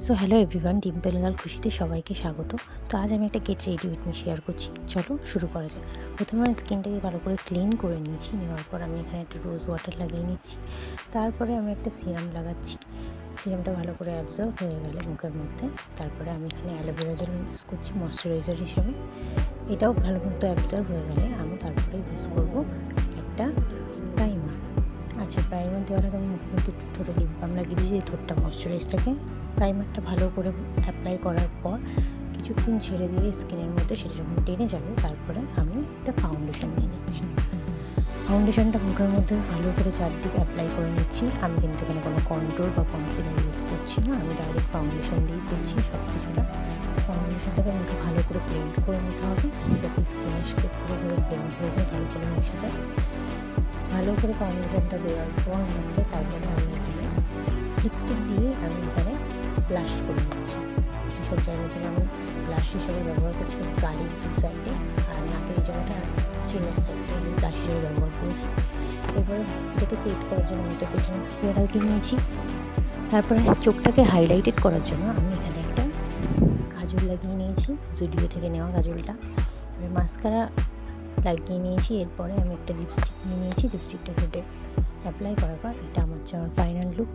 So hello everyone, Dimple girl খুশিতে সবাইকে স্বাগত। তো আজ আমি একটা get ready with me share করছি। চলো শুরু করা যায়। প্রথমে আমি স্কিনটাকে ভালো করে ক্লিন করে নিয়েছি। নেওয়ার পর আমি এখানে একটা রোজ ওয়াটার লাগিয়ে নিচ্ছি। তারপরে আমি একটা সিরাম লাগাচ্ছি। সিরামটা ভালো করে অ্যাবজর্ব হয়ে গেলে মুখের মধ্যে, তারপরে আমি এখানে অ্যালোভেরা জেল ইউজ করছি ময়শ্চারাইজার হিসেবে। এটাও ভালো মতো অ্যাবজর্ব হয়ে গেলে আমি তারপরে ইউজ করব একটা প্রাইমার। আচ্ছা, প্রাইমার দেওয়ার আগে আমি মুখে কিন্তু একটু ঠোঁটে লিপ বাম লাগিয়ে দিয়েছি, এই ঠোঁটটা ময়শ্চারাইজ থাকে। প্রাইমারটা ভালো করে অ্যাপ্লাই করার পর কিছুক্ষণ ছেড়ে দিয়ে স্কিনের মধ্যে সেটা যখন টেনে যাবে, তারপরে আমি একটা ফাউন্ডেশন নিয়ে নিচ্ছি। ফাউন্ডেশনটা মুখের মধ্যে ভালো করে চারদিকে অ্যাপ্লাই করে নিচ্ছি। আমি কিন্তু এখানে কোনো কন্ট্রোল বা কনসিলার ইউজ করছি না, আমি ডাইরেক্ট ফাউন্ডেশন দিয়েই করছি সব কিছুটা। ফাউন্ডেশনটাকে মুখে ভালো করে ব্লেন্ড করে নিতে হবে, যাতে স্কিনের সাথে পুরোভাবে ব্লেন্ড হয়ে যায়, ভালো করে মিশে যায়। ভালো করে ফাউন্ডেশনটা দেওয়ার পর মুখে তারপরে আমি এখানে লিপস্টিক দিয়ে আমি এখানে ব্লাশ করে নিচ্ছি। সেসব জায়গাগুলো আমি ব্লাশ হিসেবে ব্যবহার করছি, গালের দু সাইডে আর নাকের জায়গাটা আর চিনের সাইডে আমি ব্লাশ হিসেবে ব্যবহার করেছি। এরপরে এটাকে সেট করার জন্য আমি একটা সেটিং স্প্রে লাগিয়ে নিয়েছি। তারপরে চোখটাকে হাইলাইটেড করার জন্য আমি এখানে একটা কাজল লাগিয়ে নিয়েছি, জুডিও থেকে নেওয়া কাজলটা। মাস্কারা লাগিয়ে নিয়েছি। এরপরে আমি একটা লিপস্টিক নিয়ে নিয়েছি, লিপস্টিকটা ঠোঁটে অ্যাপ্লাই করার পর এটা আমার ফাইনাল লুক।